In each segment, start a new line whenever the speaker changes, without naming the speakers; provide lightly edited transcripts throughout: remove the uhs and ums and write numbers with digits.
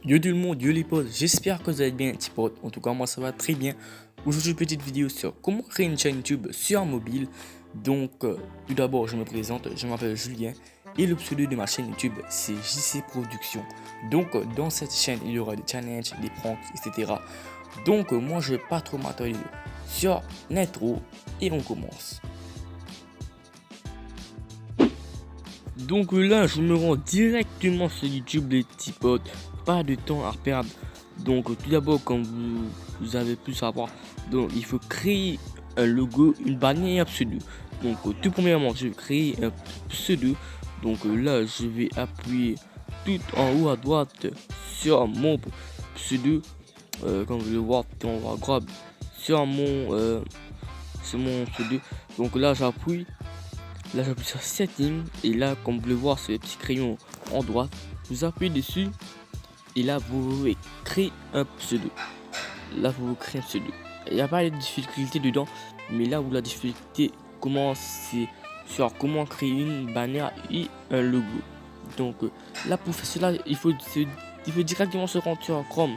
Yo tout le monde, yo les potes, j'espère que vous allez bien petits potes, en tout cas moi ça va très bien. Aujourd'hui une petite vidéo sur comment créer une chaîne YouTube sur mobile. Donc tout d'abord je me présente, je m'appelle Julien et le pseudo de ma chaîne YouTube c'est JC Productions. Donc dans cette chaîne il y aura des challenges, des pranks, etc. Donc moi je vais pas trop m'attarder sur l'intro et on commence. Donc là je me rends directement sur YouTube les petits potes, pas de temps à perdre. Donc tout d'abord comme vous avez pu savoir, donc il faut créer un logo, une bannière pseudo. Donc tout premièrement je vais créer un pseudo. Donc là je vais appuyer tout en haut à droite sur mon pseudo. Comme vous le voyez on va grab sur mon pseudo. Donc là j'appuie. Là j'appuie sur setting et là comme vous pouvez voir sur les petits crayons en droite, vous appuyez dessus et là vous pouvez créer un pseudo. Là vous créez un pseudo. Il n'y a pas de difficulté dedans, mais là où la difficulté commence c'est sur comment créer une bannière et un logo. Donc là pour faire cela il faut directement se rendre sur Chrome.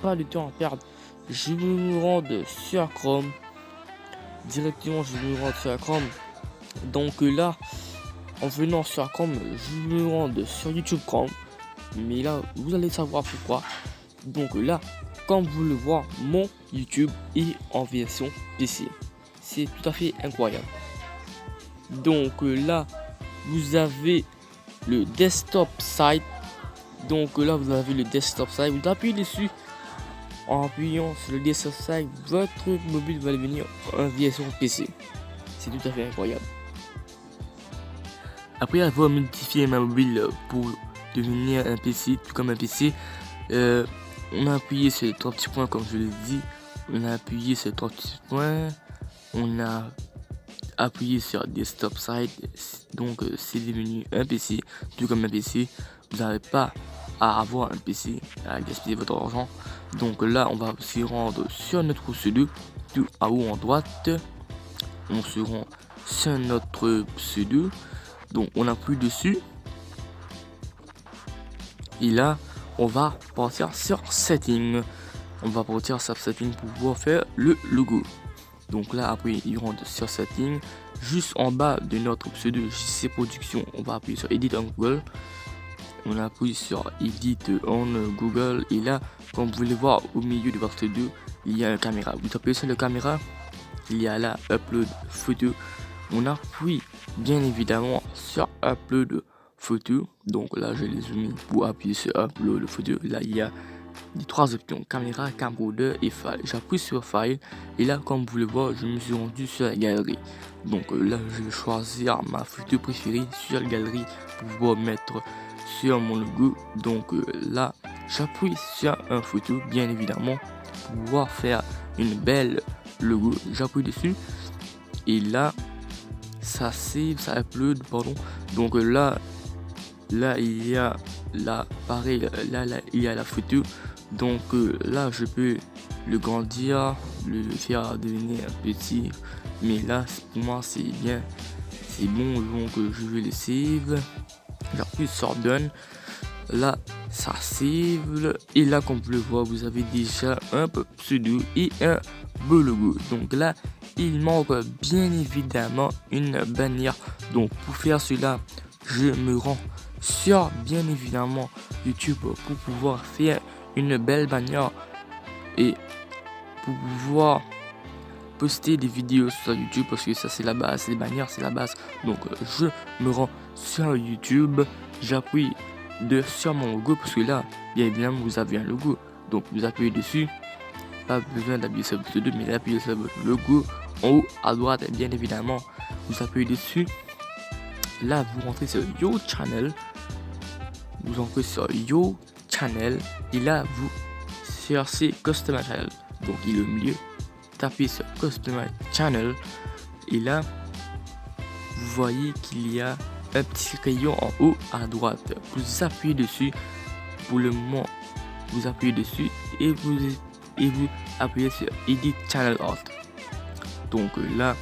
Pas de temps à perdre. Je vais me rendre sur Chrome. Directement je vais me rendre sur Chrome. Donc là, en venant sur Chrome, je me rends sur YouTube Chrome. Mais là, vous allez savoir pourquoi. Donc là, comme vous le voyez, mon YouTube est en version PC. C'est tout à fait incroyable. Donc là, vous avez le desktop site. Donc là, vous avez le desktop site. Vous appuyez dessus. En appuyant sur le desktop site, votre mobile va devenir en version PC. C'est tout à fait incroyable. Après avoir modifié ma mobile pour devenir un PC, tout comme un PC, on a appuyé sur les trois petits points comme je l'ai dit. On a appuyé sur les trois petits points. On a appuyé sur Desktop Site. Donc c'est devenu un PC, tout comme un PC. Vous n'avez pas à avoir un PC, à gaspiller votre argent. Donc là on va se rendre sur notre pseudo, tout en haut en droite. On se rend sur notre pseudo. Donc on appuie dessus et là on va partir sur setting. On va partir sur setting pour pouvoir faire le logo. Donc là après il rentre sur setting. Juste en bas de notre pseudo JC Productions, on va appuyer sur edit en Google. On appuie sur edit en Google et là comme vous pouvez voir au milieu de votre pseudo il y a une caméra. Vous appuyez sur la caméra, il y a là upload photo. On appuie bien évidemment sur upload photo. Donc là je les ai mis pour appuyer sur upload photo. Là il y a les trois options caméra, camcorder et file. J'appuie sur file et là comme vous le voyez je me suis rendu sur la galerie. Donc là je vais choisir ma photo préférée sur la galerie pour pouvoir mettre sur mon logo. Donc là j'appuie sur un photo bien évidemment pour pouvoir faire une belle logo. J'appuie dessus et là ça save, ça upload, pardon. Donc là il y a là pareil, là il y a la photo. Donc là je peux le grandir, le faire devenir petit. Mais là pour moi c'est bien, c'est bon. Donc je vais le save. J'appuie sur done. Là ça save et là comme vous le voyez vous avez déjà un pseudo et un beau logo. Donc là il manque bien évidemment une bannière. Donc pour faire cela je me rends sur bien évidemment YouTube pour pouvoir faire une belle bannière et pour pouvoir poster des vidéos sur YouTube parce que ça c'est la base, les bannières c'est la base. Donc je me rends sur YouTube, j'appuie sur mon logo parce que là bien évidemment vous avez un logo. Donc vous appuyez dessus, pas besoin d'appuyer sur le pseudo mais d'appuyer sur votre logo en haut à droite bien évidemment. Vous appuyez dessus, là vous rentrez sur Your Channel, vous entrez sur Your Channel et là vous cherchez Customer Channel. Donc il est au milieu, tapez sur Customer Channel et là vous voyez qu'il y a un petit rayon en haut à droite. Vous appuyez dessus. Pour le moment vous appuyez dessus et vous appuyez sur Edit Channel Art. Donc là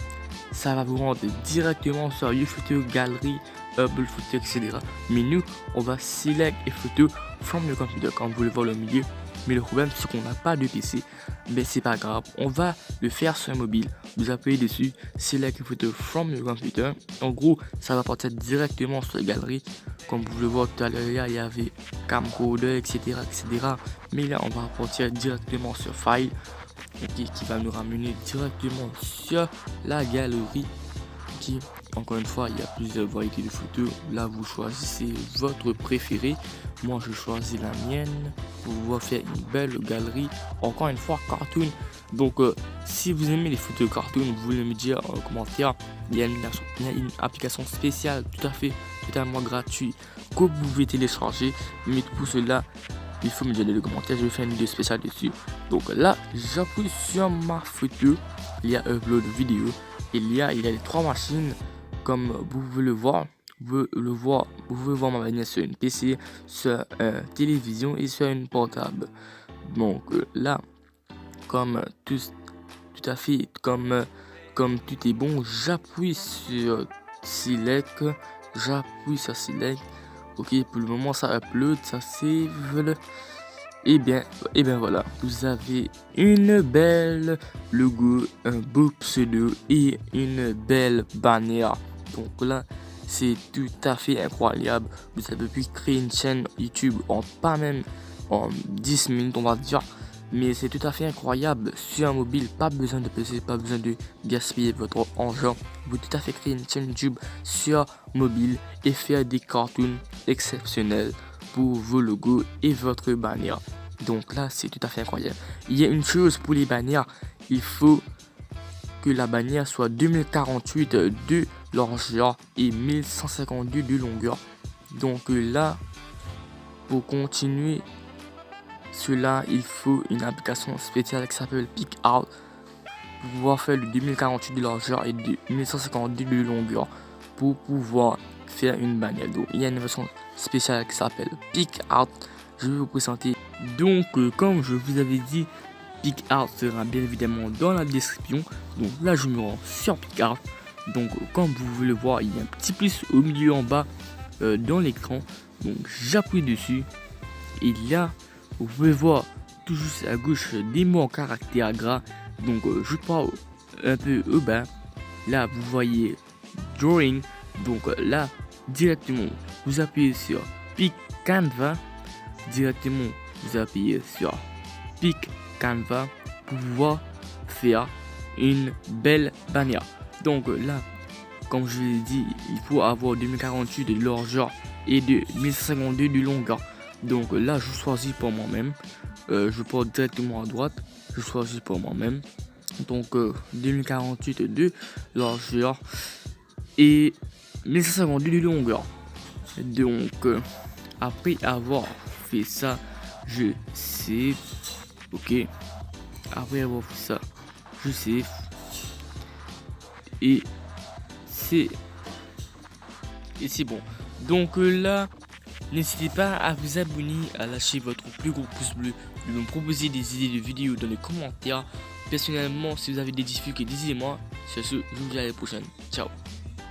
ça va vous rendre directement sur YouPhoto, Galerie, Hubble Photo, etc. Mais nous on va select et photo from your computer, comme vous le voyez au milieu. Mais le problème, c'est qu'on n'a pas de PC. Mais c'est pas grave, on va le faire sur un mobile. Vous appuyez dessus, select photo from your computer. En gros, ça va partir directement sur la galerie. Comme vous le voyez tout à l'heure, il y avait camcorder, etc., etc. Mais là, on va partir directement sur file, okay, qui va nous ramener directement sur la galerie. Okay. Encore une fois, il y a plusieurs variétés de photos. Là, vous choisissez votre préféré. Moi, je choisis la mienne pour pouvoir faire une belle galerie. Encore une fois, cartoon. Donc, si vous aimez les photos cartoon, vous voulez me dire en commentaire. Il y a une application spéciale, tout à fait totalement gratuite, que vous pouvez télécharger. Mais pour cela, il faut me dire dans les commentaires. Je vais faire une vidéo spéciale dessus. Donc là, j'appuie sur ma photo. Il y a upload vidéo. Il y a les trois machines. Comme vous pouvez le voir, vous pouvez voir ma bannière sur une PC, sur une télévision et sur une portable. Donc là, comme tout à fait, comme tout est bon, j'appuie sur Select. Ok, pour le moment ça upload, ça save. Et bien voilà, vous avez une belle logo, un beau pseudo et une belle bannière. Donc là, c'est tout à fait incroyable. Vous avez pu créer une chaîne YouTube en pas même en 10 minutes, on va dire. Mais c'est tout à fait incroyable sur un mobile. Pas besoin de PC, pas besoin de gaspiller votre argent. Vous pouvez tout à fait créer une chaîne YouTube sur mobile et faire des cartoons exceptionnels pour vos logos et votre bannière. Donc là, c'est tout à fait incroyable. Il y a une chose pour les bannières, il faut que la bannière soit 2048 de largeur et 1152 de longueur. Donc là, pour continuer cela, il faut une application spéciale qui s'appelle PicArt pour pouvoir faire le 2048 de largeur et de 1152 de longueur pour pouvoir faire une bannière. Donc il y a une version spéciale qui s'appelle PicArt. Je vais vous présenter. Donc comme je vous avais dit, PicArt sera bien évidemment dans la description. Donc là je me rends sur PicArt. Donc comme vous pouvez le voir, il y a un petit plus au milieu en bas dans l'écran. Donc j'appuie dessus. Et là, vous pouvez voir tout juste à gauche des mots en caractère gras. Donc je pars un peu au bas. Là vous voyez Drawing. Donc là directement vous appuyez sur Pic Canva. Directement vous appuyez sur Pic Canva pour pouvoir faire une belle bannière. Donc là, comme je l'ai dit, il faut avoir 2048 de largeur et de 1152 de longueur. Donc là, je choisis pour moi-même. Je pars directement à droite. Je choisis pour moi-même. Donc 2048 de largeur et 1152 de longueur. Donc après avoir fait ça, je save. Ok. Après avoir fait ça, je save. Et c'est bon. Donc là, n'hésitez pas à vous abonner, à lâcher votre plus gros pouce bleu, de me proposer des idées de vidéos dans les commentaires. Personnellement, si vous avez des difficultés, dites-moi. Sur ce, je vous dis à la prochaine. Ciao.